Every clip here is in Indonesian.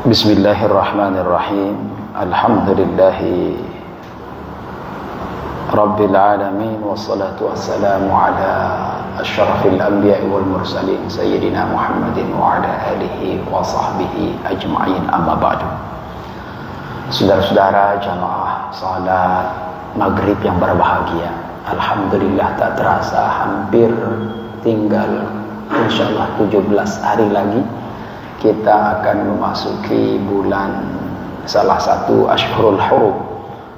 Bismillahirrahmanirrahim. Alhamdulillahi Rabbil alamin. Wassalatu wassalamu ala asyrafil anbiya'i wal mursalin Sayyidina Muhammadin wa ala alihi wa sahbihi ajma'in, amma ba'du. Saudara-saudara jamaah salat maghrib yang berbahagia, alhamdulillah tak terasa hampir tinggal insyaallah 17 hari lagi kita akan memasuki bulan salah satu Ashhurul Hurum,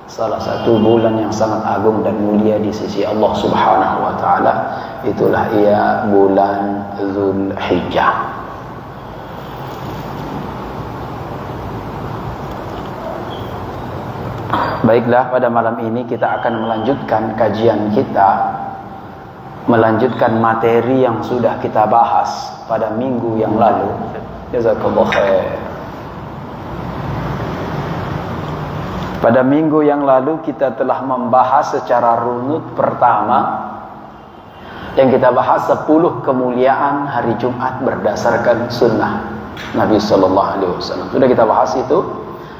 salah satu bulan yang sangat agung dan mulia di sisi Allah Subhanahu wa taala. Itulah ia bulan Dzulhijjah. Baiklah, pada malam ini kita akan melanjutkan kajian kita, melanjutkan materi yang sudah kita bahas pada minggu yang lalu. Jazakallahu khair. Pada minggu yang lalu kita telah membahas secara runut pertama, yang kita bahas 10 kemuliaan hari Jumat berdasarkan sunnah Nabi Sallallahu Alaihi Wasallam. Sudah kita bahas itu.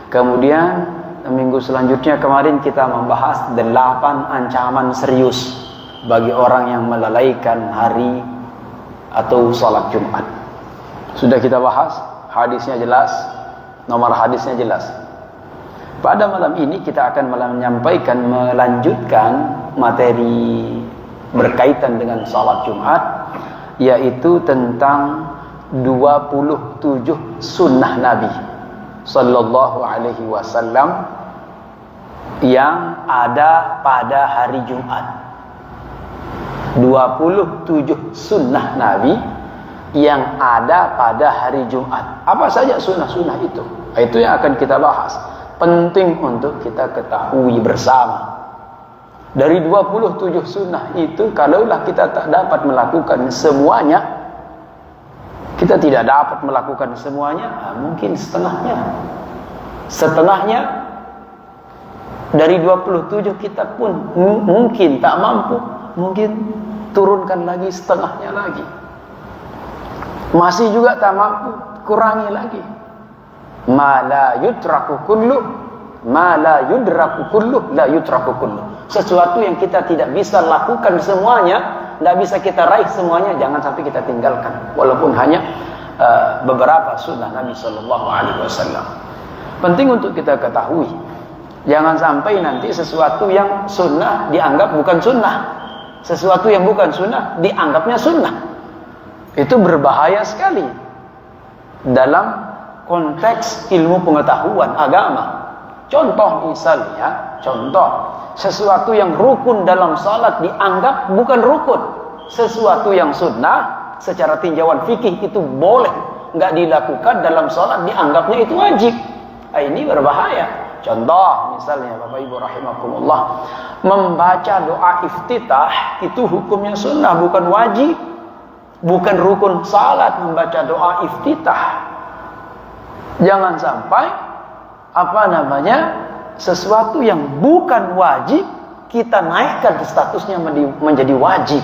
Kemudian minggu selanjutnya kemarin kita membahas 8 ancaman serius bagi orang yang melalaikan hari atau salat Jumat. Sudah kita bahas, hadisnya jelas, nomor hadisnya jelas. Pada malam ini kita akan melanjutkan materi berkaitan dengan salat Jumat, yaitu tentang 27 sunnah Nabi Sallallahu Alaihi Wasallam yang ada pada hari Jumat. 27 sunnah Nabi yang ada pada hari Jumat. Apa saja sunnah-sunnah itu? Itu yang akan kita bahas. Penting untuk kita ketahui bersama. Dari 27 sunnah itu, kalaulah kita tak dapat melakukan semuanya, kita tidak dapat melakukan semuanya, mungkin setengahnya. Setengahnya dari 27 kita pun mungkin tak mampu, mungkin turunkan lagi setengahnya lagi. Masih juga tak mampu, kurangi lagi. Ma la yutraku kullu, ma la yudraku kullu, la yutraku kullu. Sesuatu yang kita tidak bisa lakukan semuanya, tidak bisa kita raih semuanya, jangan sampai kita tinggalkan, walaupun hanya beberapa sunnah Nabi Sallallahu Alaihi Wasallam. Penting untuk kita ketahui, jangan sampai nanti sesuatu yang sunnah dianggap bukan sunnah, sesuatu yang bukan sunnah dianggapnya sunnah. Itu berbahaya sekali dalam konteks ilmu pengetahuan agama. Contoh misalnya, sesuatu yang rukun dalam salat dianggap bukan rukun. Sesuatu yang sunnah secara tinjauan fikih itu boleh, nggak dilakukan dalam salat dianggapnya itu wajib. Ini berbahaya. Contoh misalnya Bapak Ibu rahimakumullah, membaca doa iftitah itu hukumnya sunnah, bukan wajib. Bukan rukun salat membaca doa iftitah. Jangan sampai sesuatu yang bukan wajib kita naikkan statusnya menjadi wajib.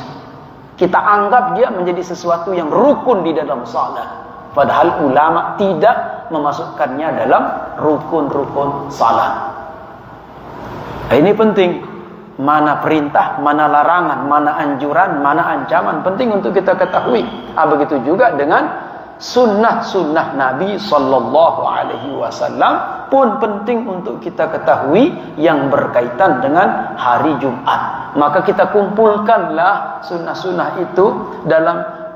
Kita anggap dia menjadi sesuatu yang rukun di dalam salat, padahal ulama tidak memasukkannya dalam rukun-rukun salat. Ini penting. Mana perintah, mana larangan, mana anjuran, mana ancaman, penting untuk kita ketahui. Begitu juga dengan sunnah-sunnah Nabi Sallallahu Alaihi Wasallam pun penting untuk kita ketahui yang berkaitan dengan hari Jumat. Maka kita kumpulkanlah sunnah-sunnah itu dalam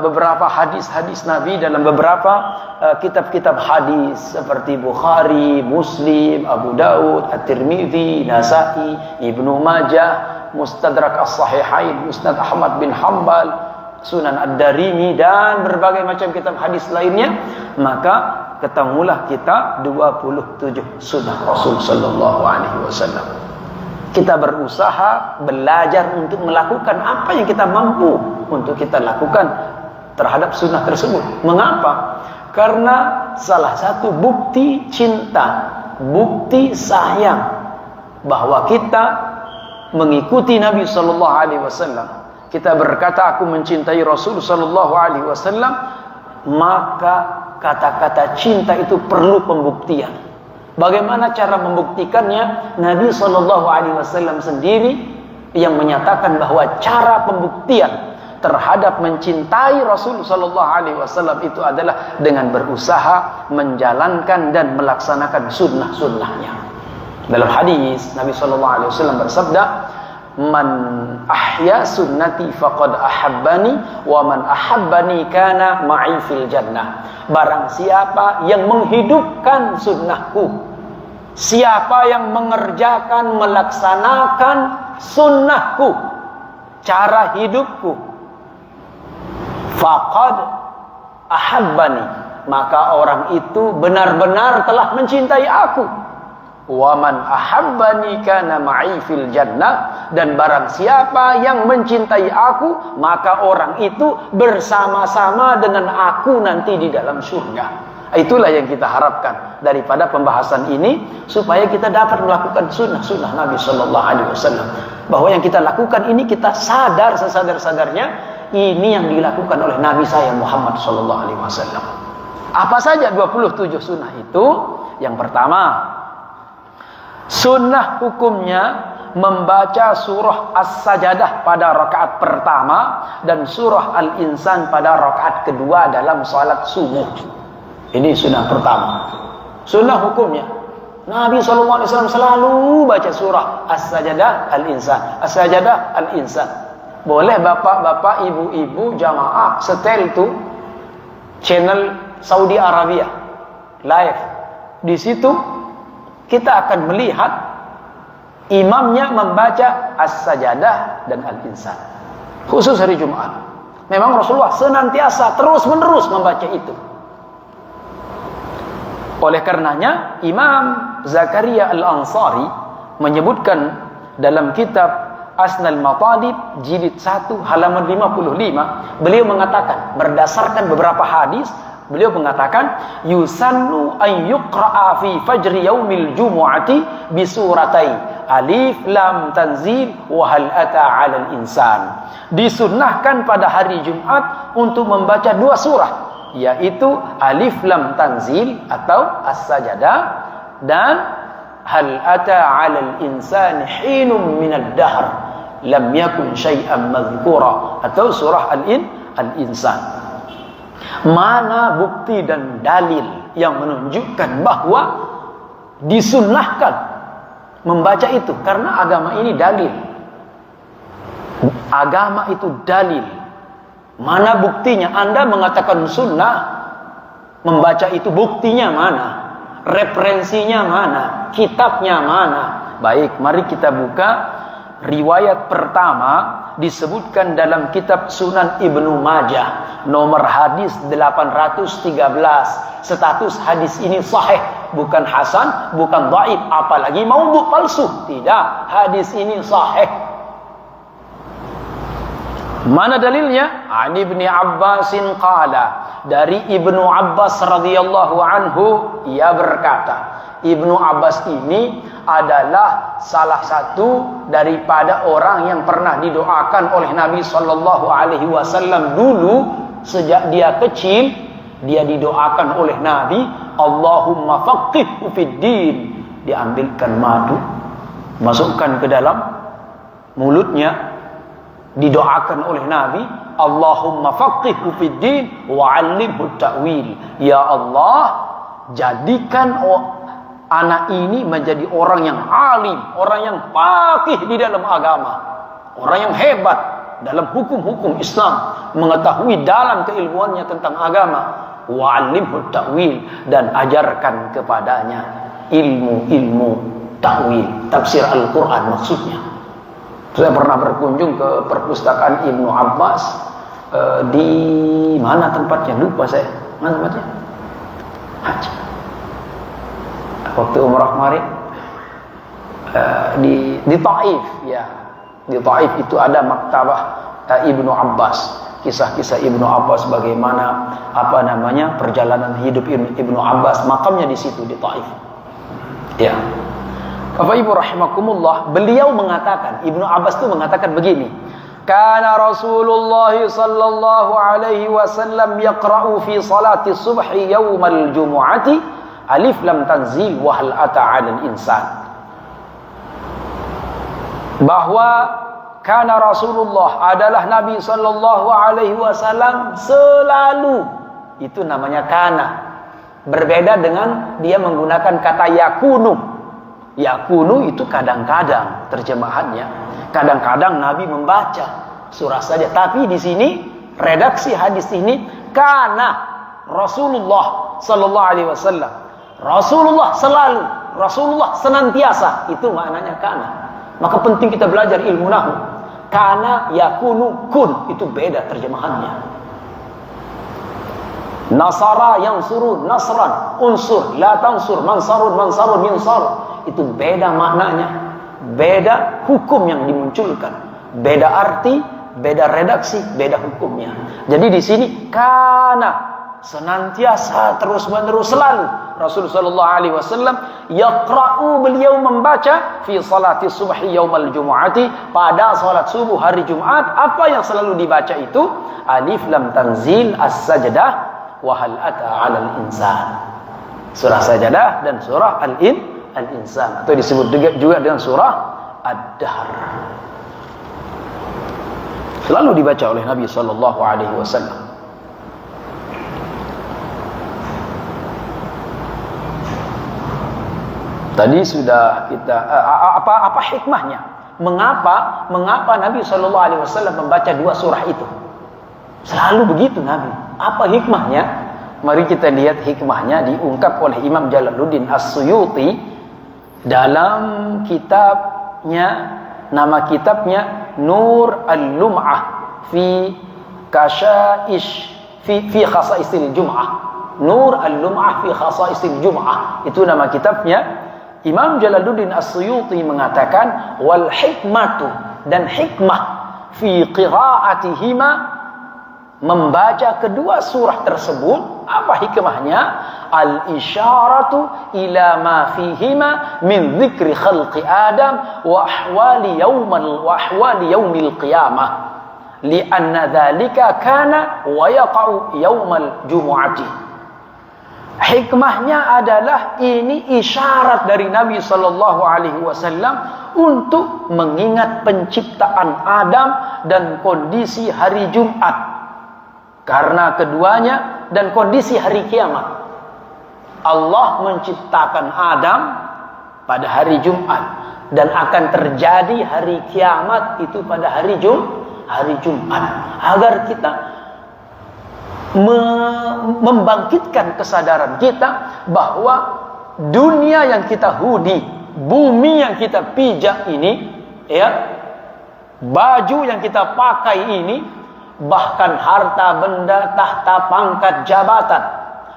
beberapa hadis-hadis Nabi, dalam beberapa kitab-kitab hadis seperti Bukhari, Muslim, Abu Daud, At-Tirmidzi, Nasa'i, Ibnu Majah, Mustadrak As-Sahihain, Musnad Ahmad bin Hanbal, Sunan Ad-Darimi, dan berbagai macam kitab hadis lainnya. Maka ketemulah kita 27 sunnah Rasul Sallallahu Alaihi Wasallam. Kita berusaha belajar untuk melakukan apa yang kita mampu untuk kita lakukan terhadap sunnah tersebut. Mengapa? Karena salah satu bukti cinta, bukti sayang bahwa kita mengikuti Nabi Sallallahu Alaihi Wasallam. Kita berkata, aku mencintai Rasul Sallallahu Alaihi Wasallam, maka kata-kata cinta itu perlu pembuktian. Bagaimana cara membuktikannya? Nabi SAW sendiri yang menyatakan bahwa cara pembuktian terhadap mencintai Rasul SAW itu adalah dengan berusaha menjalankan dan melaksanakan sunnah-sunnahnya. Dalam hadis Nabi SAW bersabda, "Man ahya sunnati faqad ahabbani wa man ahabbani kana ma'i fil jannah." Barang siapa yang menghidupkan sunnahku, siapa yang mengerjakan, melaksanakan sunnahku, cara hidupku, faqad ahabbani, maka orang itu benar-benar telah mencintai aku. Wa man ahabbani kana ma'i fil jannah, dan barang siapa yang mencintai aku, maka orang itu bersama-sama dengan aku nanti di dalam surga. Itulah yang kita harapkan daripada pembahasan ini, supaya kita dapat melakukan sunnah-sunnah Nabi SAW. Bahwa yang kita lakukan ini, kita sadar sesadar-sadarnya ini yang dilakukan oleh Nabi saya Muhammad SAW. Apa saja 27 sunnah itu? Yang pertama, sunnah hukumnya membaca surah As-Sajadah pada rakaat pertama dan surah Al-Insan pada rakaat kedua dalam salat subuh. Ini sunnah pertama. Sunnah hukumnya, Nabi SAW selalu baca surah As-Sajadah, Al-Insan, As-Sajadah, Al-Insan. Boleh bapak-bapak, ibu-ibu, jamaah setel itu channel Saudi Arabia live. Di situ kita akan melihat imamnya membaca As-Sajadah dan Al-Insan, khusus hari Jumat. Memang Rasulullah senantiasa terus-menerus membaca itu. Oleh karenanya Imam Zakaria Al-Ansari menyebutkan dalam kitab Asnal Matalib jilid 1 halaman 55, beliau mengatakan berdasarkan beberapa hadis, beliau mengatakan yusannu an yuqra'a fi fajri yaumil jumu'ati bi suratai Alif Lam Tanzil wa hal ata 'alal insan. Disunnahkan pada hari Jumat untuk membaca dua surah, yaitu Alif Lam Tanzil atau As-Sajadah dan Hal ata 'alal insani hinum minad dahr lam yakun syai'an madhkura atau surah Al-Insan. Mana bukti dan dalil yang menunjukkan bahwa disunnahkan membaca itu? Karena agama ini dalil. Agama itu dalil. Mana buktinya? Anda mengatakan sunnah, membaca itu buktinya mana? Referensinya mana? Kitabnya mana? Baik, mari kita buka riwayat pertama, disebutkan dalam kitab Sunan Ibnu Majah, nomor hadis 813. Status hadis ini sahih, bukan hasan, bukan dhaif, apalagi maudhu palsu. Tidak, hadis ini sahih. Mana dalilnya? An Ibni Abbasin qala, dari Ibnu Abbas radhiyallahu anhu, ia berkata, Ibnu Abbas ini adalah salah satu daripada orang yang pernah didoakan oleh Nabi sallallahu alaihi wasallam dulu. Sejak dia kecil, dia didoakan oleh Nabi, Allahumma faqihhu fid din. Diambilkan madu, masukkan ke dalam mulutnya, didoakan oleh Nabi, Allahumma faqihhu fid din wa 'allimhu ta'wil. Ya Allah, jadikan anak ini menjadi orang yang alim, orang yang faqih di dalam agama, orang yang hebat dalam hukum-hukum Islam, mengetahui dalam keilmuannya tentang agama. Wa 'allimhu ta'wil, dan ajarkan kepadanya ilmu-ilmu ta'wil, tafsir Al-Quran maksudnya. Saya pernah berkunjung ke perpustakaan Ibnu Abbas di mana tempatnya? Lupa saya. Mana tempatnya? Haji. Waktu umrah kemarin di Taif, ya. Di Taif itu ada maktabah Ibnu Abbas. Kisah-kisah Ibnu Abbas, bagaimana perjalanan hidup Ibnu Abbas, makamnya di situ di Taif. Ya. Bapak Ibu rahimakumullah, beliau mengatakan, Ibnu Abbas itu mengatakan begini, Kana Rasulullah sallallahu alaihi wasallam yaqra'u fi salati subhi yaumal jumu'ati alif lam tanzil wa hal ata 'alal insan. Bahwa kana Rasulullah adalah Nabi sallallahu alaihi wasallam selalu, itu namanya kana. Berbeda dengan dia menggunakan kata yakunu. Yakunu itu kadang-kadang terjemahannya. Kadang-kadang Nabi membaca surah saja, tapi di sini redaksi hadis ini kana Rasulullah sallallahu alaihi wasallam. Rasulullah selalu, Rasulullah senantiasa, itu maknanya kana. Maka penting kita belajar ilmu nahwu. Kana yakunu kun, itu beda terjemahannya. Nasara yansuru nasran, unsur la tansur mansarun mansarun yansar, itu beda maknanya. Beda hukum yang dimunculkan, beda arti, beda redaksi, beda hukumnya. Jadi di sini kana senantiasa, terus-menerus, selalu Rasulullah sallallahu alaihi wasallam yaqra'u, beliau membaca fi salati subhi yaumal jumu'ati, pada salat subuh hari Jumat. Apa yang selalu dibaca itu alif lam tanzil as-sajdah wa hal ata 'alal insan. Surah Sajdah dan surah Al-Insan, atau disebut juga dengan surah Ad-Dahr. Selalu dibaca oleh Nabi sallallahu alaihi wasallam. Tadi sudah kita apa hikmahnya? Mengapa Nabi sallallahu alaihi wasallam membaca dua surah itu? Selalu begitu Nabi. Apa hikmahnya? Mari kita lihat hikmahnya, diungkap oleh Imam Jalaluddin As-Suyuti dalam kitabnya, nama kitabnya Nur Al-Lum'ah fi Khasaisil Jum'ah. Nur Al-Lum'ah fi Khasaisil Jum'ah, itu nama kitabnya. Imam Jalaluddin As-Suyuti mengatakan wal hikmatu, dan hikmah fi qira'atihima, membaca kedua surah tersebut. Apa hikmahnya? Al-isyaratu ila ma fihima min dzikri khalqi Adam wa ahwali yaumil qiyamah, lianna dzalika kana wa yaqa'u yaumal jumu'ati. Hikmahnya adalah ini isyarat dari Nabi sallallahu alaihi wasallam untuk mengingat penciptaan Adam dan kondisi hari Jumat. Karena keduanya dan kondisi hari kiamat. Allah menciptakan Adam pada hari Jumat, dan akan terjadi hari kiamat itu pada hari Jumat. Agar kita membangkitkan kesadaran kita bahwa dunia yang kita huni, bumi yang kita pijak ini, ya, baju yang kita pakai ini, bahkan harta benda, tahta, pangkat, jabatan,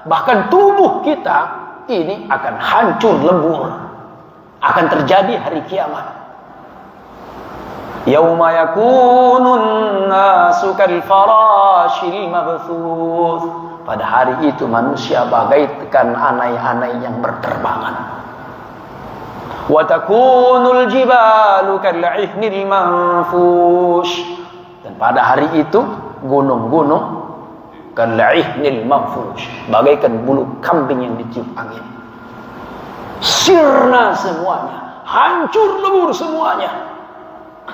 bahkan tubuh kita ini akan hancur lebur, akan terjadi hari kiamat. Yauma yakunun nasu kal farashil mabthuth, pada hari itu manusia bagaikan anai-anai yang berterbangan. Wa takunul jibalu kal ihnil manfush, dan pada hari itu gunung-gunung kal'ihnil manfush, bagaikan bulu kambing yang ditiup angin. Sirna semuanya, hancur lebur semuanya.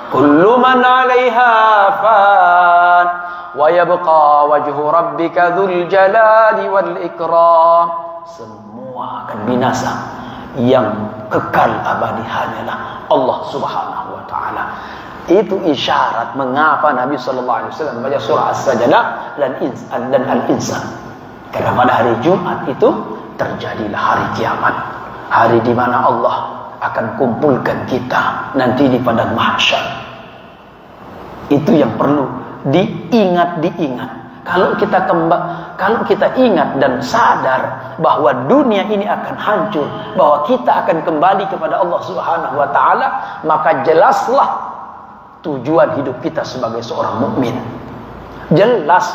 Kullu man 'alaiha fan wa yabqa wajhu rabbika dzul jalali wal ikram. Semua akan binasa, yang kekal abadi hanyalah Allah Subhanahu wa taala. Itu isyarat mengapa Nabi sallallahu alaihi wasallam membaca surah As-Sajdah dan Al-Insan. Karena pada hari Jumat itu terjadilah hari kiamat, hari di mana Allah akan kumpulkan kita nanti di padang mahsyar. Itu yang perlu diingat. Kalau kita ingat dan sadar bahwa dunia ini akan hancur, bahwa kita akan kembali kepada Allah Subhanahu wa taala, maka jelaslah tujuan hidup kita sebagai seorang mukmin. Jelas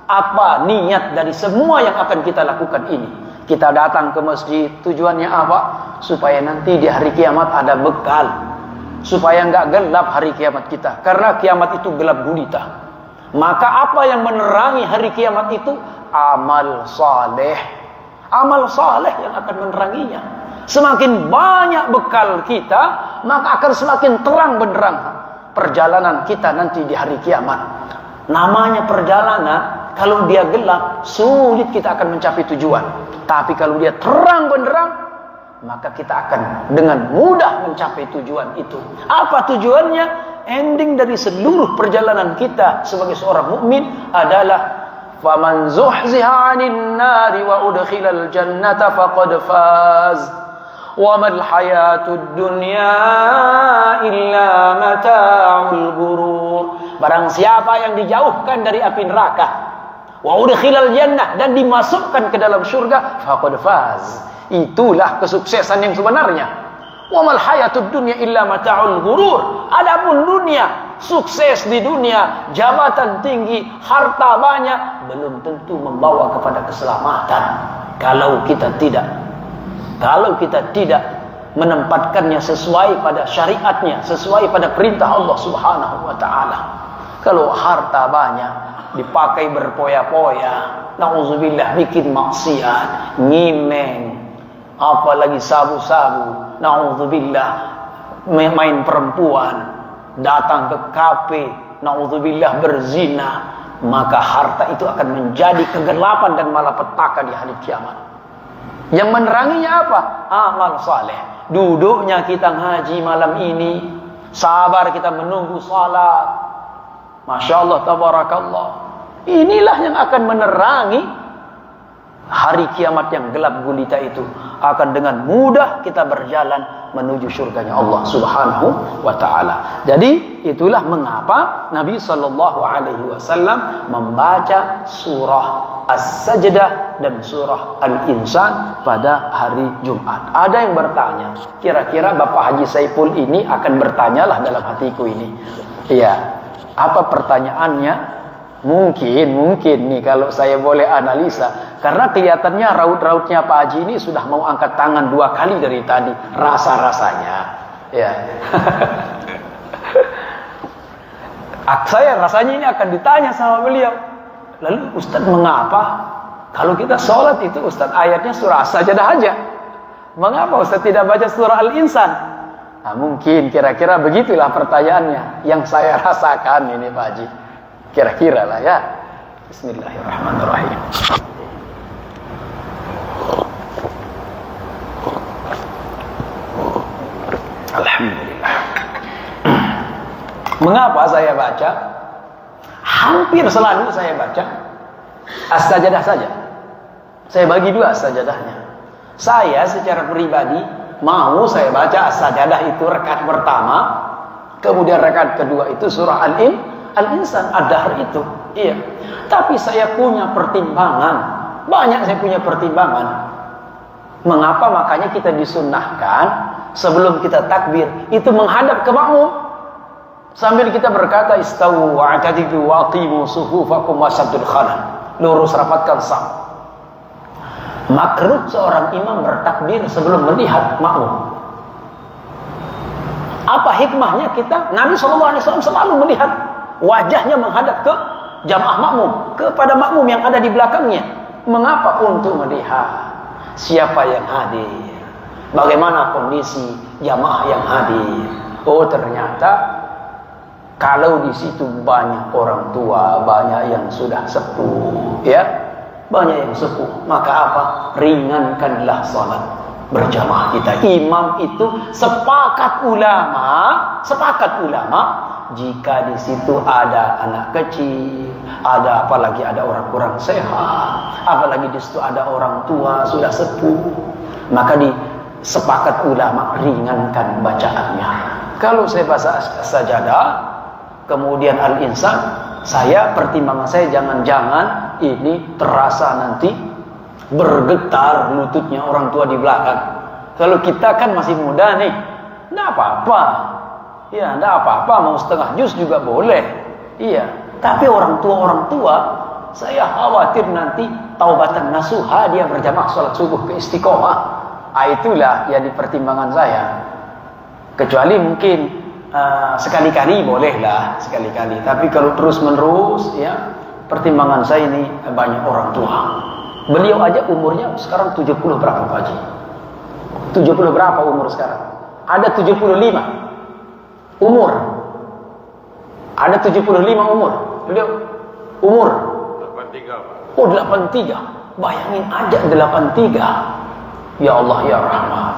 apa niat dari semua yang akan kita lakukan ini. Kita datang ke masjid, tujuannya apa? Supaya nanti di hari kiamat ada bekal. supaya nggak gelap hari kiamat kita. Karena kiamat itu gelap gulita. Maka apa yang menerangi hari kiamat itu? Amal saleh. Amal saleh yang akan meneranginya. Semakin banyak bekal kita, maka akan semakin terang benderang perjalanan kita nanti di hari kiamat. Namanya perjalanan, kalau dia gelap, sulit kita akan mencapai tujuan. Tapi kalau dia terang benderang, maka kita akan dengan mudah mencapai tujuan itu. Apa tujuannya? Ending dari seluruh perjalanan kita sebagai seorang mukmin adalah faman zuhziha 'anil nari wa udkhilal jannata faqad faz wa mal hayatud dunya illa mata'ul ghurur. Barang siapa yang dijauhkan dari api neraka wa udkhilal jannah dan dimasukkan ke dalam surga, faqad faz. Itulah kesuksesan yang sebenarnya. Wa mal hayatud dunya illa mata'ul ghurur. Adapun dunia, sukses di dunia, jabatan tinggi, harta banyak, belum tentu membawa kepada keselamatan kalau kita tidak menempatkannya sesuai pada syariatnya, sesuai pada perintah Allah Subhanahu wa taala. Kalau harta banyak dipakai berpoya-poya, nauzubillah, bikin maksiat, nyimeng, apalagi sabu-sabu, nauzubillah, main perempuan, datang ke kafe, nauzubillah, berzina, maka harta itu akan menjadi kegelapan dan malapetaka di hari kiamat. Yang meneranginya apa? Amal saleh. Duduknya kita ngaji malam ini, sabar kita menunggu salat, Masya Allah, tabarakallah. Inilah yang akan menerangi hari kiamat yang gelap gulita itu. Akan dengan mudah kita berjalan menuju surganya Allah Subhanahu wa ta'ala. Jadi itulah mengapa Nabi SAW membaca surah As-Sajdah dan surah Al-Insan pada hari Jumat. Ada yang bertanya, kira-kira Bapak Haji Saiful ini akan bertanyalah dalam hatiku ini. Iya, apa pertanyaannya? Mungkin nih kalau saya boleh analisa, karena kelihatannya raut-rautnya Pak Haji ini sudah mau angkat tangan 2 kali dari tadi, rasa-rasanya. Ya. Saya rasanya ini akan ditanya sama beliau. Lalu Ustaz, mengapa kalau kita sholat itu Ustaz ayatnya surah As-Sajdah aja? Mengapa Ustaz tidak baca surah Al-Insan? Nah, mungkin kira-kira begitulah pertanyaannya yang saya rasakan ini Pak Haji. Kira-kira lah ya. Bismillahirrahmanirrahim. Alhamdulillah. Mengapa saya baca? Hampir selalu saya baca As-Sajdah saja. Saya bagi 2 As-Sajdahnya. Saya secara pribadi mau saya baca As-Sajdah itu rakaat pertama, kemudian rakaat kedua itu surah Al-Insan, Ad-Dahr itu. Iya. Tapi saya punya pertimbangan. Banyak saya punya pertimbangan. Mengapa makanya kita disunnahkan sebelum kita takbir itu menghadap ke makmum. Sambil kita berkata istawu wa'tadilu waqimu sufufakum wasaddul khalal. Lurus rapatkan saf. Makruh seorang imam bertakbir sebelum melihat makmum. Apa hikmahnya kita? Nabi SAW selalu melihat wajahnya menghadap ke jamaah makmum, kepada makmum yang ada di belakangnya. Mengapa? Untuk melihat siapa yang hadir, bagaimana kondisi jamaah yang hadir. Oh, ternyata kalau di situ banyak orang tua, banyak yang sudah sepuh, ya, banyak yang sepuh, maka apa? Ringankanlah salat berjamaah kita. Imam itu sepakat ulama, jika di situ ada anak kecil, ada apalagi ada orang-orang sehat, apalagi di situ ada orang tua sudah sepuh, maka sepakat ulama ringankan bacaannya. Kalau saya baca Sajdah, kemudian Al-Insan, pertimbangan saya jangan-jangan ini terasa nanti bergetar lututnya orang tua di belakang. Kalau kita kan masih muda nih, enggak apa-apa. Ya, enggak apa-apa, mau setengah juz juga boleh. Iya, tapi orang tua, saya khawatir nanti taubatan nasuha dia berjamaah sholat subuh ke Istiqomah. Itulah yang di pertimbangan saya. Kecuali mungkin sekali-kali bolehlah, sekali-kali. Tapi kalau terus-menerus, ya, pertimbangan saya ini banyak orang tua. Beliau aja umurnya sekarang 70 berapa Pak Haji? 70 berapa umur sekarang? Ada 75 umur. Ada 75 umur. Beliau umur 83 Pak. Oh 83. Bayangin aja 83. Ya Allah ya Rahman.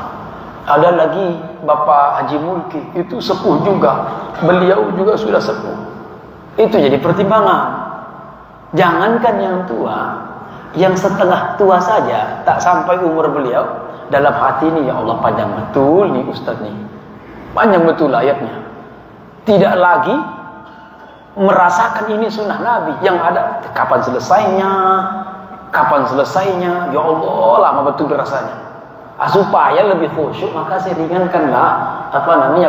Ada lagi Bapak Haji Mulki, itu sepuh juga. Beliau juga sudah sepuh. Itu jadi pertimbangan. Jangankan yang tua, yang setengah tua saja tak sampai umur beliau, dalam hati ini, ya Allah panjang betul nih Ustaz nih. Panjang betul ayatnya. Tidak lagi merasakan ini sunnah Nabi. Yang ada kapan selesainya? Kapan selesainya? Ya Allah, lama betul rasanya. Supaya lebih khusyuk, maka saya ringankanlah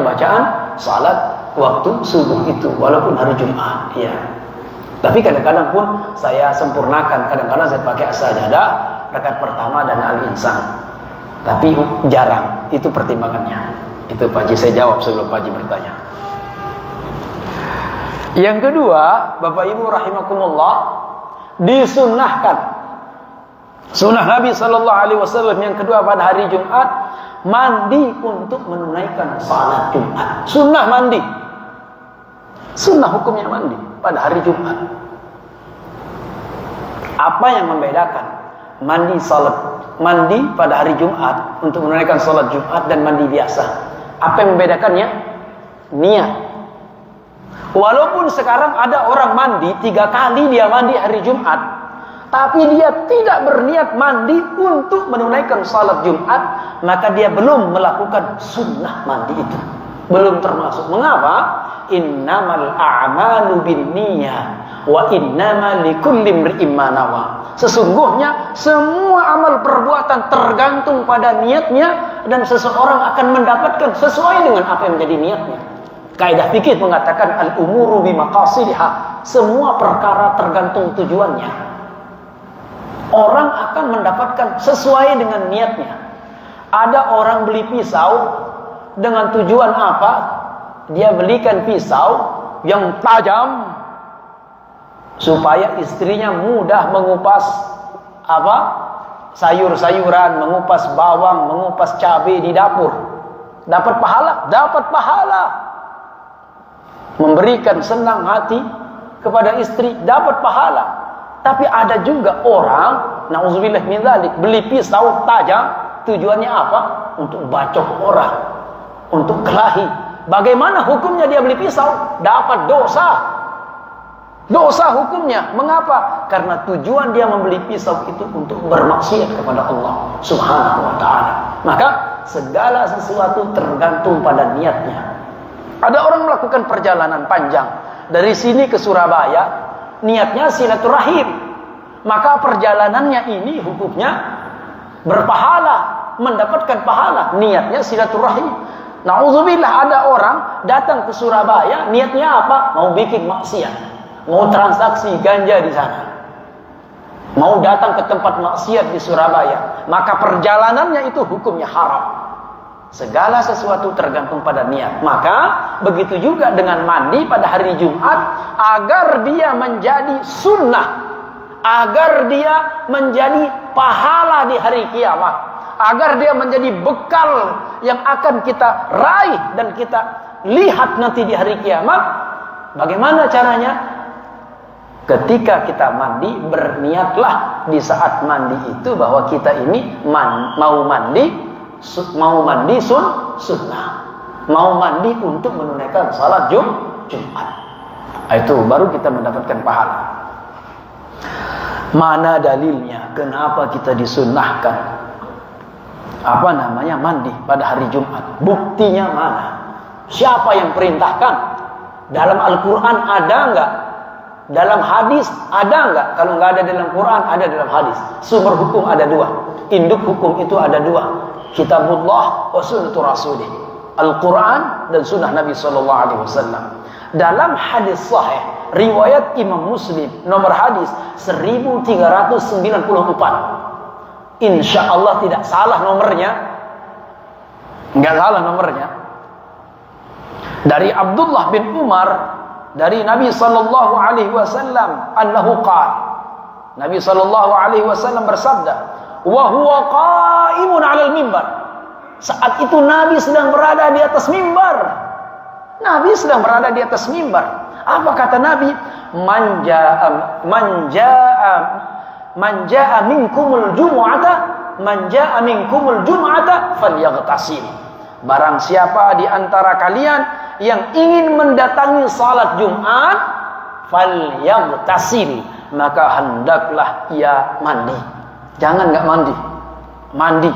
bacaan salat waktu subuh itu, walaupun hari Jumat, ya. Tapi kadang-kadang pun saya sempurnakan. Kadang-kadang saya pakai as-sajadah rakaat pertama dan al-insan. Tapi jarang. Itu pertimbangannya. Itu Pak Haji saya jawab sebelum Pak Haji bertanya. Yang kedua, Bapak Ibu rahimakumullah, disunnahkan. Sunnah Nabi sallallahu alaihi wasallam yang kedua pada hari Jumat, mandi untuk menunaikan salat Jumat. Sunnah mandi. Sunnah hukumnya mandi pada hari Jumat. Apa yang membedakan mandi pada hari Jumat untuk menunaikan salat Jumat dan mandi biasa? Apa yang membedakannya? Niat. Walaupun sekarang ada orang mandi 3 kali dia mandi hari Jumat, tapi dia tidak berniat mandi untuk menunaikan salat Jumat, maka dia belum melakukan sunnah mandi itu. Belum termasuk. Mengapa? Innamal a'malu binniyah wa innama likulli imri'in ma nawa. Sesungguhnya semua amal perbuatan tergantung pada niatnya, dan seseorang akan mendapatkan sesuai dengan apa yang menjadi niatnya. Kaidah fikih mengatakan al-umuru bimaqasidiha. Semua perkara tergantung tujuannya. Orang akan mendapatkan sesuai dengan niatnya. Ada orang beli pisau dengan tujuan apa? Dia belikan pisau yang tajam supaya istrinya mudah mengupas sayur-sayuran, mengupas bawang, mengupas cabai di dapur. Dapat pahala? Dapat pahala. Memberikan senang hati kepada istri, dapat pahala. Tapi ada juga orang, na'udzubillah min dzalik, beli pisau tajam, tujuannya apa? Untuk bacok orang, untuk kelahi. Bagaimana hukumnya dia beli pisau? Dapat dosa. Dosa hukumnya. Mengapa? Karena tujuan dia membeli pisau itu untuk bermaksiat kepada Allah Subhanahu wa ta'ala. Maka segala sesuatu tergantung pada niatnya. Ada orang melakukan perjalanan panjang dari sini ke Surabaya, niatnya silaturahim, maka perjalanannya ini hukumnya berpahala, mendapatkan pahala. Niatnya silaturahim. Na'udzubillah, ada orang datang ke Surabaya, niatnya apa? Mau bikin maksiat, mau transaksi ganja di sana, mau datang ke tempat maksiat di Surabaya, maka perjalanannya itu hukumnya haram. Segala sesuatu tergantung pada niat. Maka begitu juga dengan mandi pada hari Jumat, agar dia menjadi sunnah, agar dia menjadi pahala di hari kiamat, agar dia menjadi bekal yang akan kita raih dan kita lihat nanti di hari kiamat. Bagaimana caranya? Ketika kita mandi, berniatlah di saat mandi itu bahwa kita ini mau mandi sunnah, mau mandi untuk menunaikan salat Jumat. Itu baru kita mendapatkan pahala. Mana dalilnya? Kenapa kita disunnahkan mandi pada hari Jumat? Buktinya mana? Siapa yang perintahkan? Dalam Al-Quran ada enggak? Dalam hadis ada enggak? Kalau enggak ada dalam Quran, ada dalam hadis. Sumber hukum ada 2. Induk hukum itu ada 2. Kitabullah wa sunnatu rasulih. Al-Quran dan sunnah Nabi sallallahu alaihi wasallam. Dalam hadis sahih riwayat Imam Muslim nomor hadis 1394. Insyaallah tidak salah nomornya. Enggak salah nomornya. Dari Abdullah bin Umar dari Nabi sallallahu alaihi wasallam annahu qala, Nabi sallallahu alaihi wasallam bersabda, wa huwa qa'imun 'alal mimbar. Saat itu Nabi sedang berada di atas mimbar. Nabi sedang berada di atas mimbar. Apa kata Nabi? Man ja'a minkumul jumu'ata falyaghtasil. Barang siapa di antara kalian yang ingin mendatangi salat Jumat, falyaghtasil, maka hendaklah ia mandi. Jangan enggak mandi. Mandi.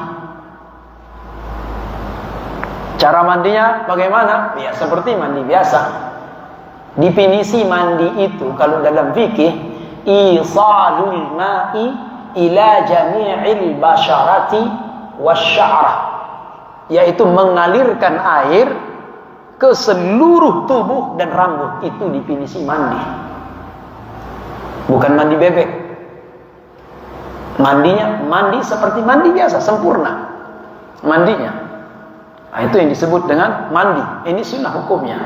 Cara mandinya bagaimana? Ya seperti mandi biasa. Definisi mandi itu kalau dalam fikih, isalul ma'i ila jami'il basharati wasya'rah, yaitu mengalirkan air ke seluruh tubuh dan rambut. Itu definisi mandi. Bukan mandi bebek. Mandinya mandi seperti mandi biasa, sempurna mandinya. Nah, itu yang disebut dengan mandi. Ini sunnah hukumnya.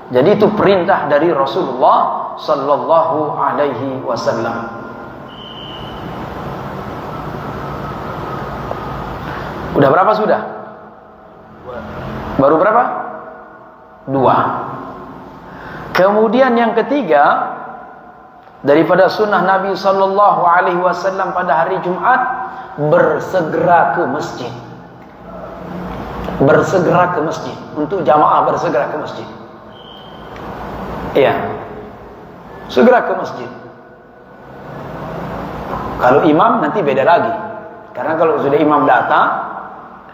Jadi itu perintah dari Rasulullah sallallahu alaihi wasallam. Udah berapa sudah? Baru berapa? 2. Kemudian yang ketiga, daripada sunnah Nabi sallallahu alaihi wasallam pada hari Jumat, bersegera ke masjid. Bersegera ke masjid. Untuk jamaah bersegera ke masjid. Iya. Segera ke masjid. Kalau imam nanti beda lagi. Karena kalau sudah imam datang,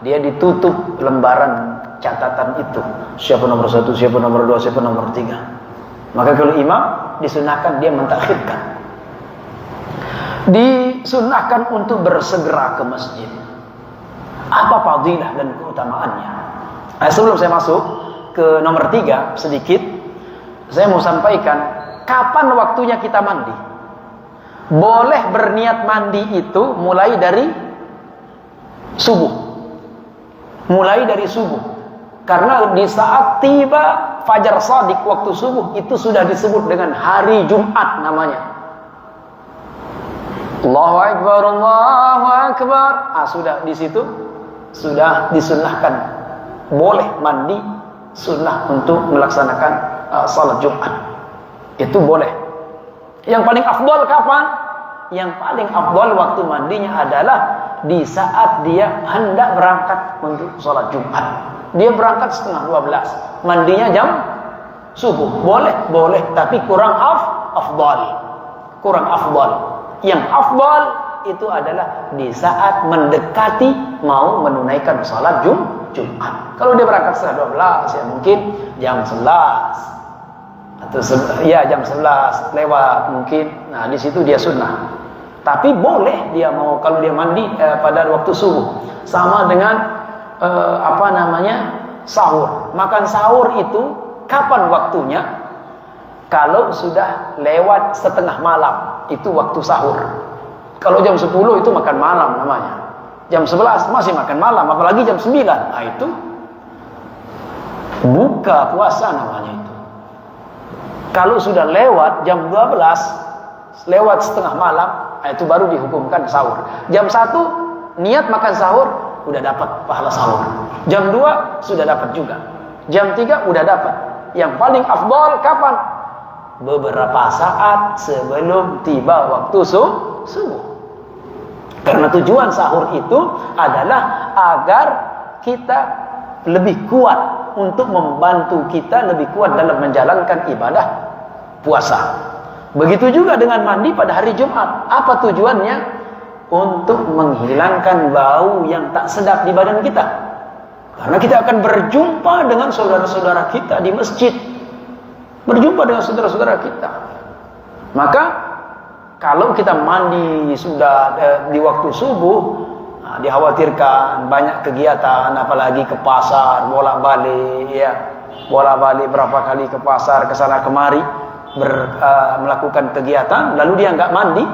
dia ditutup lembaran catatan itu. Siapa nomor 1, siapa nomor 2, siapa nomor 3. Maka kalau imam, disunahkan dia mentakhirkan. Disunahkan untuk bersegera ke masjid. Apa fadilah dan keutamaannya? Nah, sebelum saya masuk ke nomor 3 sedikit, saya mau sampaikan kapan waktunya kita mandi. Boleh berniat mandi itu mulai dari subuh. Mulai dari subuh. Karena di saat tiba fajar shadiq waktu subuh, itu sudah disebut dengan hari Jumat namanya. Allahu Akbar, Allahu Akbar. Sudah di situ sudah disunnahkan boleh mandi, sunnah untuk melaksanakan salat Jumat. Itu boleh. Yang paling afdal kapan? Yang paling afdal waktu mandinya adalah di saat dia hendak berangkat untuk salat Jumat. Dia berangkat setengah 12, mandinya jam subuh. Boleh, boleh, tapi kurang afdal. Kurang afdal. Yang afdal itu adalah di saat mendekati mau menunaikan salat Jumat. Kalau dia berangkat setengah 12, ya mungkin jam 11 atau ya jam 11 lewat mungkin. Nah, di situ dia sunnah. Tapi boleh dia mau kalau dia mandi pada waktu subuh. Sama dengan sahur. Makan sahur itu kapan waktunya? Kalau sudah lewat setengah malam, itu waktu sahur. Kalau jam 10 itu makan malam namanya. Jam 11 masih makan malam, apalagi jam 9. Nah, itu buka puasa namanya itu. Kalau sudah lewat jam 12, lewat setengah malam, itu baru dihukumkan sahur. Jam 1 niat makan sahur, udah dapat pahala sahur. Jam 2 sudah dapat juga. Jam 3 udah dapat. Yang paling afdal kapan? Beberapa saat sebelum tiba waktu subuh. Karena tujuan sahur itu adalah agar kita lebih kuat, untuk membantu kita lebih kuat dalam menjalankan ibadah puasa. Begitu juga dengan mandi pada hari Jumat. Apa tujuannya? Untuk menghilangkan bau yang tak sedap di badan kita. Karena kita akan berjumpa dengan saudara-saudara kita di masjid. Berjumpa dengan saudara-saudara kita. Maka kalau kita mandi sudah di waktu subuh, dikhawatirkan banyak kegiatan, apalagi ke pasar, bolak-balik, ya, bolak-balik berapa kali ke pasar, ke sana kemari, melakukan kegiatan, lalu dia nggak mandi,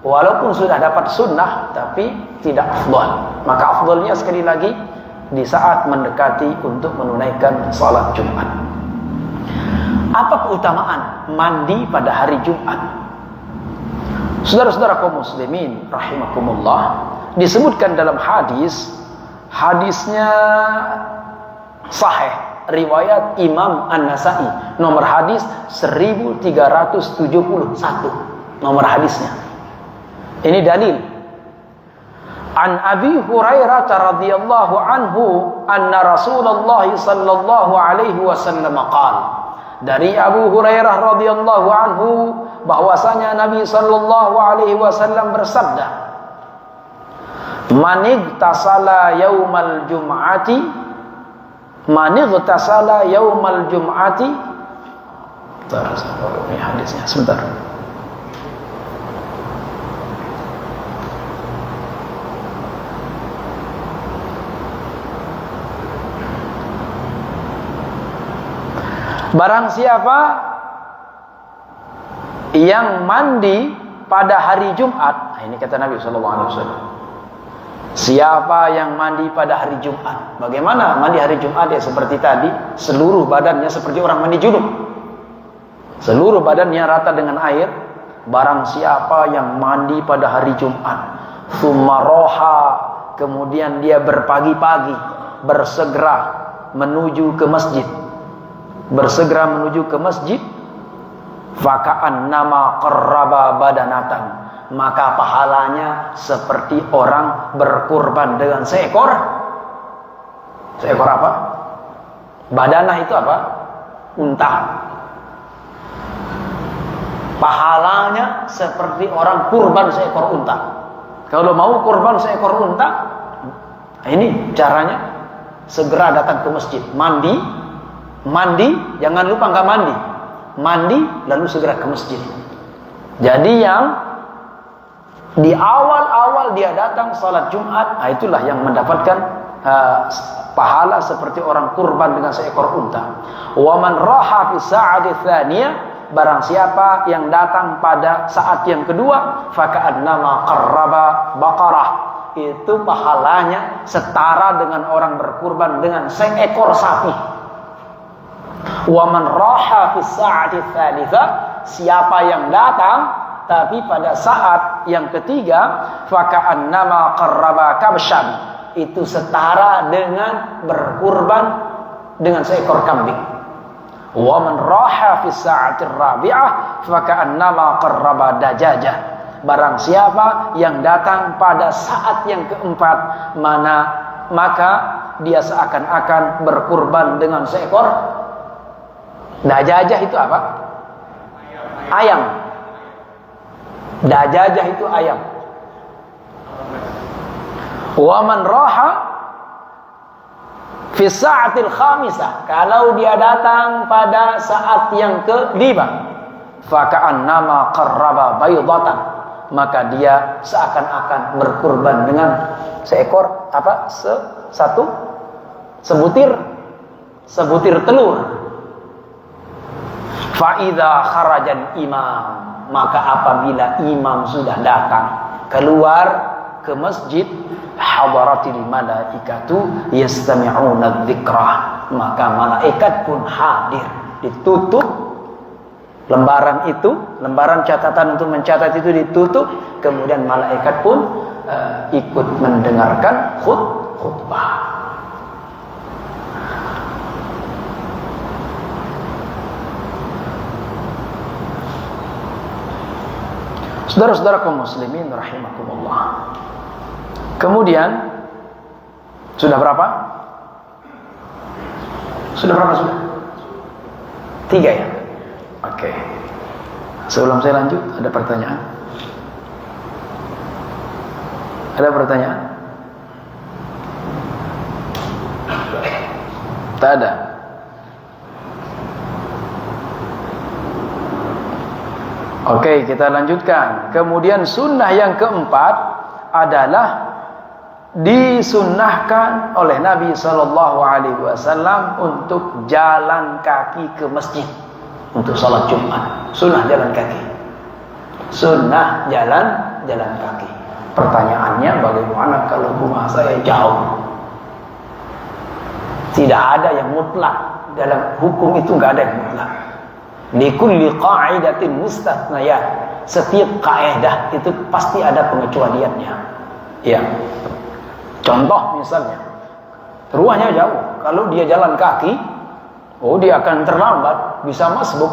walaupun sudah dapat sunnah, tapi tidak afdal. Maka afdalnya sekali lagi di saat mendekati untuk menunaikan salat Jumat. Apa keutamaan mandi pada hari Jumat? Saudara-saudara kaum muslimin rahimakumullah, disebutkan dalam hadisnya sahih riwayat Imam An-Nasa'i, nomor hadis 1371 nomor hadisnya. Ini dalil. An Abi Hurairah radhiyallahu anhu anna Rasulullah sallallahu alaihi wasallam qala, dari Abu Hurairah radhiyallahu anhu bahwasanya Nabi sallallahu alaihi wasallam bersabda, man igtasala yaumal jum'ati ini hadisnya sebentar. Barang siapa yang mandi pada hari Jumat, ini kata Nabi SAW, siapa yang mandi pada hari Jumat. Bagaimana mandi hari Jumat? Ya seperti tadi, seluruh badannya seperti orang mandi junub, seluruh badannya rata dengan air. Barang siapa yang mandi pada hari Jumat, tsummaroha, kemudian dia berpagi-pagi bersegera menuju ke masjid, faka'an nama qarraba badanatan, maka pahalanya seperti orang berkurban dengan seekor apa? Badanah itu apa? Unta. Pahalanya seperti orang kurban seekor unta. Kalau mau kurban seekor unta, ini caranya segera datang ke masjid, mandi, jangan lupa nggak mandi lalu segera ke masjid. Jadi yang di awal dia datang salat Jumat, itulah yang mendapatkan pahala seperti orang kurban dengan seekor unta. Wa man raha fi sa'ati tsaniyah, barang siapa yang datang pada saat yang kedua, faka'annama qarraba baqarah, itu pahalanya setara dengan orang berkurban dengan seekor sapi. Wa man raha fi sa'ati tsalitsah, siapa yang datang tapi pada saat yang ketiga, faka'annama qarraba kabshan, itu setara dengan berkurban dengan seekor kambing. Wa man raha fi sa'ati rabi'ah, faka'annama qarraba dajajah, barang siapa yang datang pada saat yang keempat, maka dia seakan-akan berkurban dengan seekor dajajah. Itu apa? Ayam. Dajajah itu ayam. Wa man raha fi sa'atil khamisah, kalau dia datang pada saat yang kelima, faka'annama qarraba baydatan, maka dia seakan-akan berkurban dengan seekor apa? Sebutir telur. Fa'idha kharajan imam, maka apabila imam sudah datang keluar ke masjid, hadaratil malaikatu yastami'una dzikra, maka malaikat pun hadir. Ditutup lembaran catatan untuk mencatat itu ditutup, kemudian malaikat pun ikut mendengarkan khutbah. Saudara-saudara kaum muslimin rahimakumullah. Kemudian sudah berapa? Sudah? 3 ya? Oke. Sebelum saya lanjut, ada pertanyaan? Ada pertanyaan? Tak ada. Oke, kita lanjutkan. Kemudian sunnah yang keempat adalah disunnahkan oleh Nabi SAW untuk jalan kaki ke masjid untuk salat Jumat. Sunnah jalan kaki. Sunnah jalan kaki. Pertanyaannya, bagaimana kalau rumah saya jauh? Tidak ada yang mutlak. Dalam hukum itu nggak ada yang mutlak. Likulli qa'idatin mustathnayat. Setiap kaidah itu pasti ada pengecualiannya. Ya. Contoh misalnya, rumahnya jauh. Kalau dia jalan kaki, dia akan terlambat, bisa masbuk.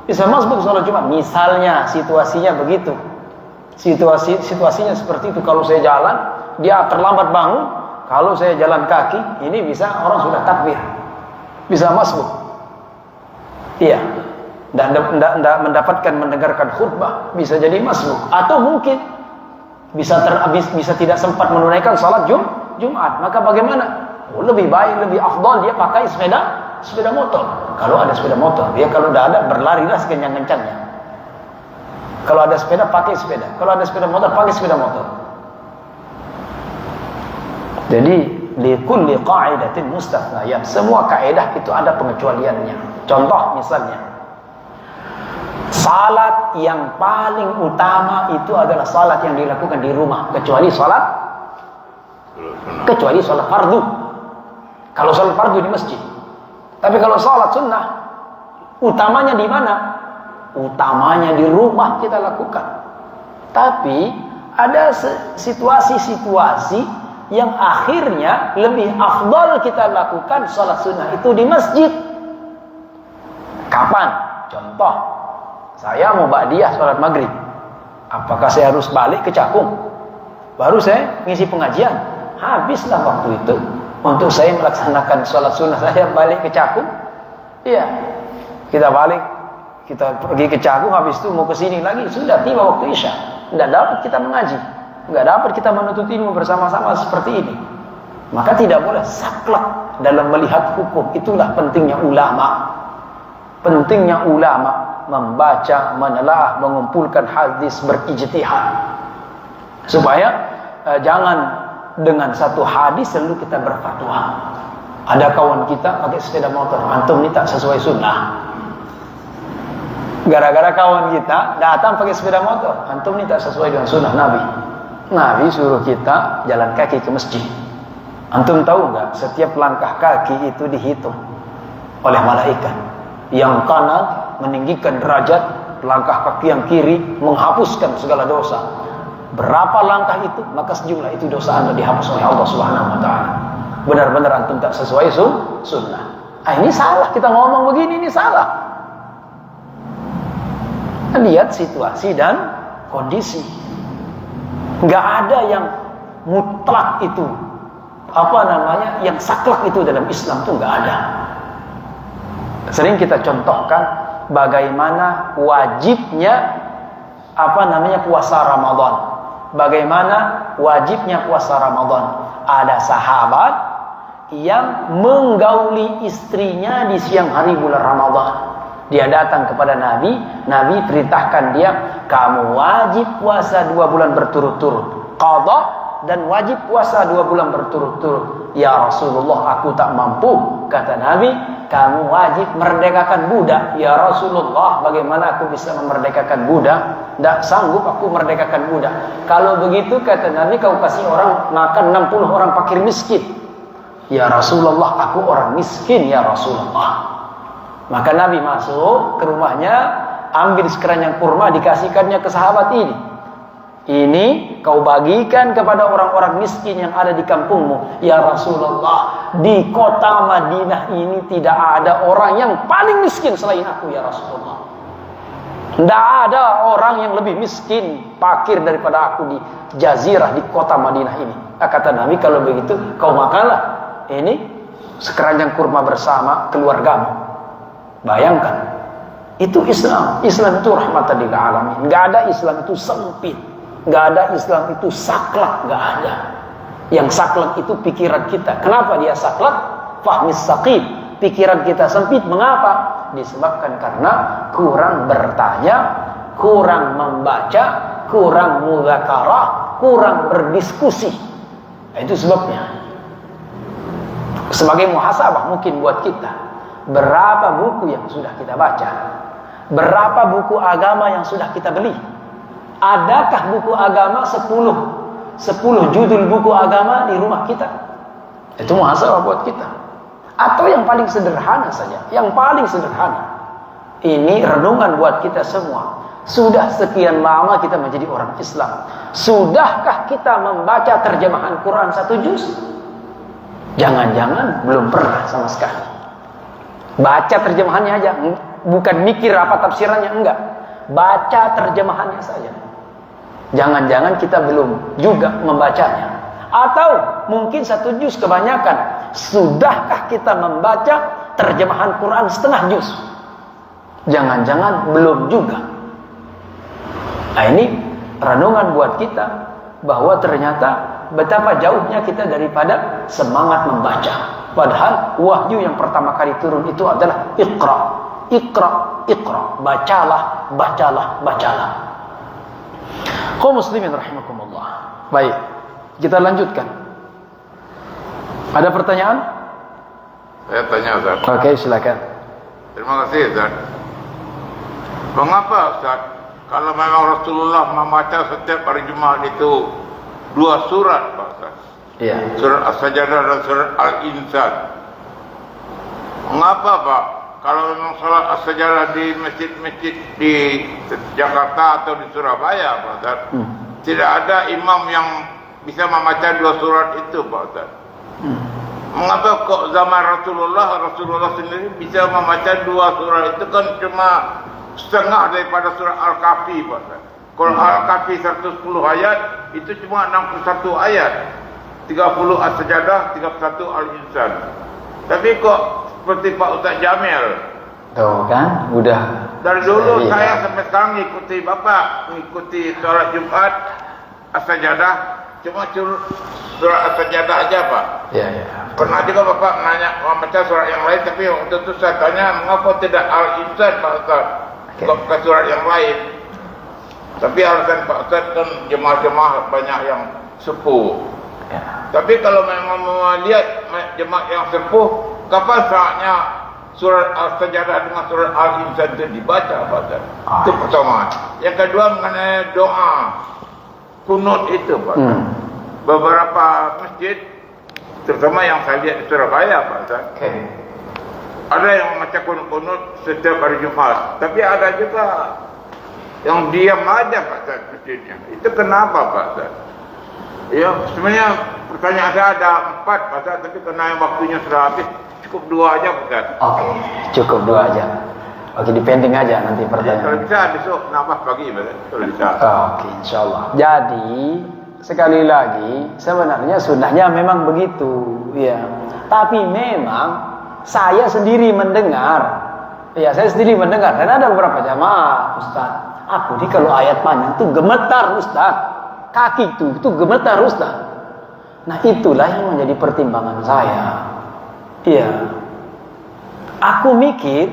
Bisa masbuk sholat Jumat. Misalnya situasinya begitu. Situasinya seperti itu. Kalau saya jalan, dia terlambat bangun. Kalau saya jalan kaki, ini bisa orang sudah takbir, bisa masbuk. Iya. Dan tidak mendapatkan mendengarkan khutbah, bisa jadi masbuk. Atau mungkin bisa tidak sempat menunaikan salat Jumat. Maka bagaimana? Lebih baik, lebih afdal dia pakai sepeda motor. Kalau ada sepeda motor, dia kalau tidak ada berlarilah sekencang-kencangnya. Kalau ada sepeda pakai sepeda, kalau ada sepeda motor pakai sepeda motor. Jadi likulli qa'idatin mustathnayat. Semua kaidah itu ada pengecualiannya. Contoh misalnya, salat yang paling utama itu adalah salat yang dilakukan di rumah, kecuali salat fardu. Kalau salat fardu di masjid. Tapi kalau salat sunnah, utamanya di mana? Utamanya di rumah kita lakukan. Tapi ada situasi-situasi yang akhirnya lebih afdal kita lakukan salat sunnah itu di masjid. Kapan? Contoh, saya mau ba'diyah salat maghrib. Apakah saya harus balik ke Cakung? Baru saya ngisi pengajian. Habislah waktu itu untuk saya melaksanakan salat sunnah saya balik ke Cakung. Iya. Kita balik, kita pergi ke Cakung, habis itu mau ke sini lagi, sudah tiba waktu Isya. Tidak dapat kita mengaji. Enggak dapat kita menuntut ilmu bersama-sama seperti ini. Maka tidak boleh saklek dalam melihat hukum. Itulah pentingnya ulama. Pentingnya ulama membaca, menelaah, mengumpulkan hadis, berijtihad. Supaya jangan dengan satu hadis lalu kita berfatwa. Ada kawan kita pakai sepeda motor, antum ini tak sesuai sunnah. Gara-gara kawan kita datang pakai sepeda motor, antum ini tak sesuai dengan sunnah Nabi. Nabi suruh kita jalan kaki ke masjid. Antum tahu nggak? Setiap langkah kaki itu dihitung oleh malaikat. Yang kanan meninggikan derajat, langkah kaki yang kiri menghapuskan segala dosa. Berapa langkah itu, maka sejumlah itu dosa Anda dihapus oleh Allah Subhanahu wa taala. Benar-benar antum tak sesuai sunnah. Ini salah, kita ngomong begini ini salah. Lihat situasi dan kondisi. Enggak ada yang mutlak itu. Yang saklek itu dalam Islam itu enggak ada. Sering kita contohkan bagaimana wajibnya puasa Ramadan. Bagaimana wajibnya puasa Ramadan. Ada sahabat yang menggauli istrinya di siang hari bulan Ramadan. Dia datang kepada Nabi, Nabi perintahkan dia, kamu wajib puasa 2 bulan berturut-turut, qadha, dan wajib puasa 2 bulan berturut-turut. Ya Rasulullah, aku tak mampu. Kata Nabi, kamu wajib merdekakan budak. Ya Rasulullah, bagaimana aku bisa memerdekakan budak? Tak sanggup aku merdekakan budak. Kalau begitu, kata Nabi, kau kasih orang makan 60 orang fakir miskin. Ya Rasulullah, aku orang miskin ya Rasulullah. Maka Nabi masuk ke rumahnya, ambil sekeranjang kurma, dikasihkannya ke sahabat ini. Ini kau bagikan kepada orang-orang miskin yang ada di kampungmu. Ya Rasulullah, di kota Madinah ini tidak ada orang yang paling miskin selain aku ya Rasulullah. Tidak ada orang yang lebih miskin, fakir daripada aku di jazirah, di kota Madinah ini. Kata Nabi, kalau begitu kau makanlah ini sekeranjang kurma bersama keluargamu. Bayangkan, itu Islam. Islam itu rahmatan lil alamin. Enggak ada Islam itu sempit. Enggak ada Islam itu saklek, enggak ada. Yang saklek itu pikiran kita. Kenapa dia saklek? Fahmis saqim. Pikiran kita sempit. Mengapa? Disebabkan karena kurang bertanya, kurang membaca, kurang mudzakarah, kurang berdiskusi. Itu sebabnya. Sebagai muhasabah mungkin buat kita. Berapa buku yang sudah kita baca? Berapa buku agama yang sudah kita beli? Adakah buku agama 10 judul buku agama di rumah kita? Itu muhasabah buat kita. Atau yang paling sederhana saja, yang paling sederhana. Ini renungan buat kita semua. Sudah sekian lama kita menjadi orang Islam. Sudahkah kita membaca terjemahan Quran 1 juz? Jangan-jangan belum pernah sama sekali. Baca terjemahannya aja, bukan mikir apa tafsirannya, enggak. Baca terjemahannya saja. Jangan-jangan kita belum juga membacanya. Atau mungkin 1 juz kebanyakan. Sudahkah kita membaca terjemahan Quran setengah juz? Jangan-jangan belum juga. Nah, ini renungan buat kita bahwa ternyata betapa jauhnya kita daripada semangat membaca. Padahal wahyu yang pertama kali turun itu adalah Iqra, Iqra, Iqra. Bacalah, bacalah, bacalah. Kaum muslimin rahimakumullah. Baik, kita lanjutkan. Ada pertanyaan? Saya tanya, Ustaz. Oke, silakan. Terima kasih, Ustaz. Mengapa, Ustaz, kalau memang Rasulullah membaca setiap hari Jumat itu 2 surat, Pak Ustaz? Iya. Surat As-Sajdah dan surat Al-Insan. Mengapa, Pak, kalau memang salat As-Sajdah di masjid-masjid di Jakarta atau di Surabaya, Pak Ustaz, tidak ada imam yang bisa membaca 2 surat itu, Pak Ustaz? Mengapa kok zaman Rasulullah sendiri bisa membaca 2 surat itu? Kan cuma setengah daripada surah Al-Kahfi, Pak Ustaz. Kalau Al-Kahfi 110 ayat, itu cuma 61 ayat. 30 As-Sajdah, 31 Al-Insan. Tapi kok seperti Pak Ustaz Jamil. Tuh kan, udah. Dari dulu saya sampai sekarang mengikuti Bapak, mengikuti sholat Jumat As-Sajdah, cuma surah As-Sajdah aja, Pak. Iya, iya. Pernah juga Bapak menanya membaca surat yang lain, tapi waktu itu saya tanya mengapa tidak Al-Insan, Pak Ustaz, ke surat yang lain. Tapi alasan Pak Ustaz kan jemaah-jemaah banyak yang sepuh. Ya. Tapi kalau memang melihat jemaah yang sepuh, kapan saatnya surat Al-Sajdah dengan surat Al-Insan itu dibaca, Pak Ustaz? Itu pertama. Yang kedua mengenai doa kunut itu, Pak. Beberapa masjid, terutama yang saya lihat di Surabaya, Pak Ustaz, ada yang membaca kunut setiap hari Jumat. Tapi ada juga yang diam aja, Pak Ustaz, masjidnya. Itu kenapa, Pak Ustaz? Ya, sebenarnya pertanyaan saya ada 4, Pak Ustaz, tapi karena yang waktunya sudah habis, cukup 2 aja, Pak Ustaz. Oke, cukup 2 aja. Oke, dipending aja nanti pertanyaan. Kalau bisa besok nambah pagi, Pak Ustaz, kalau bisa. Oke, insyaallah. Jadi sekali lagi, sebenarnya sunnahnya memang begitu, ya. Tapi memang saya sendiri mendengar, dan ada beberapa jamaah, Ustaz, aku nih kalau ayat panjang tuh gemetar, Ustaz. Kaki itu gemetar, Ustaz. Nah, itulah yang menjadi pertimbangan saya. Iya. Aku mikir,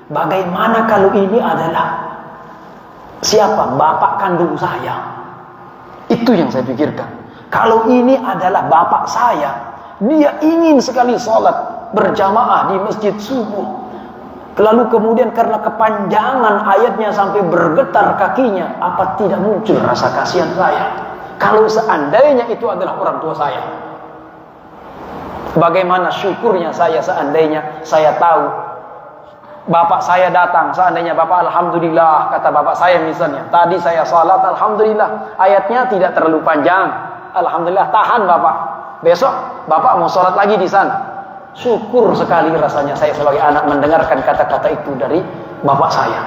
bagaimana kalau ini adalah siapa? Bapak kandung saya. Itu yang saya pikirkan. Kalau ini adalah bapak saya, dia ingin sekali sholat berjamaah di masjid subuh. Lalu kemudian karena kepanjangan ayatnya sampai bergetar kakinya, apa tidak muncul rasa kasihan saya? Kalau seandainya itu adalah orang tua saya, bagaimana syukurnya saya seandainya saya tahu bapak saya datang. Seandainya bapak, alhamdulillah, kata bapak saya misalnya, tadi saya salat, alhamdulillah, ayatnya tidak terlalu panjang, alhamdulillah, tahan bapak, besok bapak mau salat lagi di sana. Syukur sekali rasanya saya sebagai anak mendengarkan kata-kata itu dari bapak saya.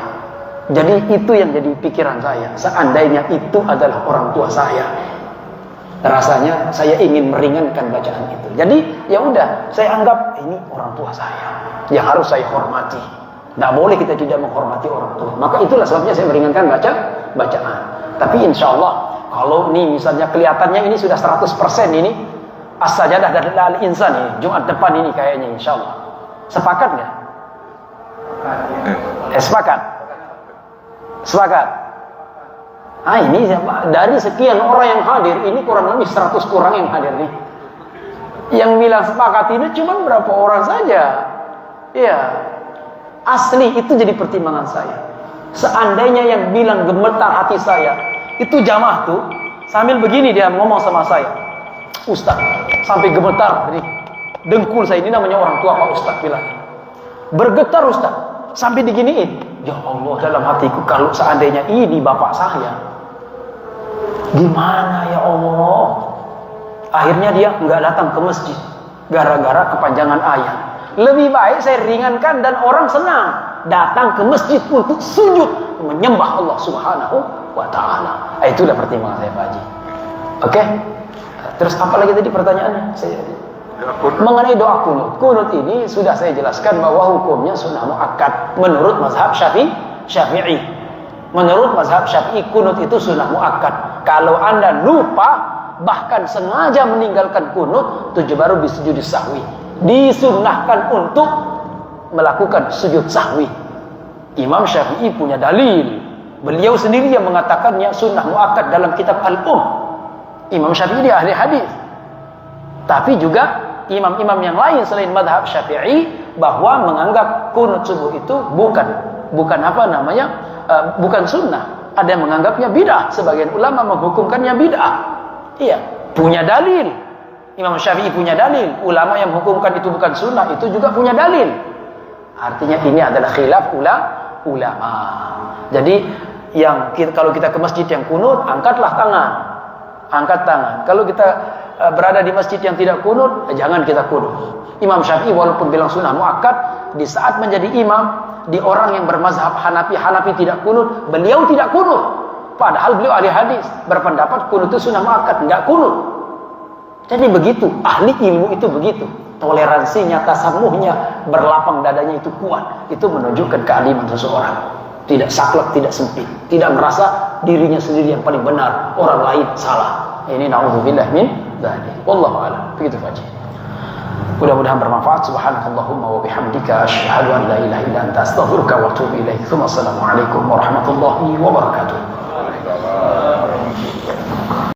Jadi itu yang jadi pikiran saya. Seandainya itu adalah orang tua saya, rasanya saya ingin meringankan bacaan itu. Jadi ya udah, saya anggap ini orang tua saya yang harus saya hormati. Tidak boleh kita tidak menghormati orang tua. Maka itulah sebabnya saya meringankan bacaan. Tapi insya Allah kalau ini misalnya kelihatannya ini sudah 100% ini As-Sajdah dan Al-Insan ini Jumat depan ini kayaknya insya Allah. Sepakat nggak? Sepakat. Sepakat. Nah ini dari sekian orang yang hadir, ini kurang lebih 100 kurang yang hadir nih. Yang bilang sepakat ini cuma berapa orang saja. Iya. Asli itu jadi pertimbangan saya. Seandainya yang bilang gemetar hati saya itu jamaah tuh sambil begini dia ngomong sama saya, Ustaz, sampai gemetar nih. Dengkul saya ini namanya orang tua Pak Ustaz bilang. Bergetar Ustaz. Sampai diginiin. Ya Allah, dalam hatiku kalau seandainya ini bapak saya. Gimana ya Allah? Akhirnya dia nggak datang ke masjid. Gara-gara kepanjangan ayat. Lebih baik saya ringankan dan orang senang. Datang ke masjid untuk sujud. Menyembah Allah subhanahu wa ta'ala. Itulah pertimbangan saya Pak Haji. Oke? Terus apa lagi tadi pertanyaannya? Mengenai doa kunut. Kunut ini sudah saya jelaskan bahwa hukumnya sunnah muakkad menurut mazhab Syafi'i. Menurut mazhab Syafi'i kunut itu sunnah muakkad. Kalau Anda lupa bahkan sengaja meninggalkan kunut, itu baru disujud sahwi. Disunnahkan untuk melakukan sujud sahwi. Imam Syafi'i punya dalil. Beliau sendiri yang mengatakannya sunnah muakkad dalam kitab Al-Um. Imam Syafi'i dia ahli hadis. Tapi juga imam-imam yang lain selain madhab Syafi'i bahwa menganggap kunut subuh itu bukan apa namanya, bukan sunnah. Ada yang menganggapnya bid'ah. Sebagian ulama menghukumkannya bid'ah. Iya, punya dalil. Imam Syafi'i punya dalil. Ulama yang menghukumkan itu bukan sunnah itu juga punya dalil. Artinya ini adalah khilaf ulama. Jadi kalau kita ke masjid yang kunut, angkatlah tangan. Angkat tangan. Kalau kita berada di masjid yang tidak kunut, jangan kita kunut. Imam Syafi'i walaupun bilang sunnah muakkad, di saat menjadi imam di orang yang bermazhab Hanafi tidak kunut, beliau tidak kunut. Padahal beliau ahli hadis, berpendapat kunut itu sunnah muakkad, enggak kunut. Jadi begitu, ahli ilmu itu begitu. Toleransinya, tasamuhnya, berlapang dadanya itu kuat. Itu menunjukkan kealiman seseorang. Tidak saklek, tidak sempit, tidak merasa dirinya sendiri yang paling benar, orang lain salah. Ini na'udzubillah min dzalik. Wallahu a'lam. Begitu saja. Mudah-mudahan bermanfaat. Subhanakallahumma wa bihamdika asyhadu an la ilaha illa anta astaghfiruka wa atubu ilaik. Assalamualaikum warahmatullahi wabarakatuh.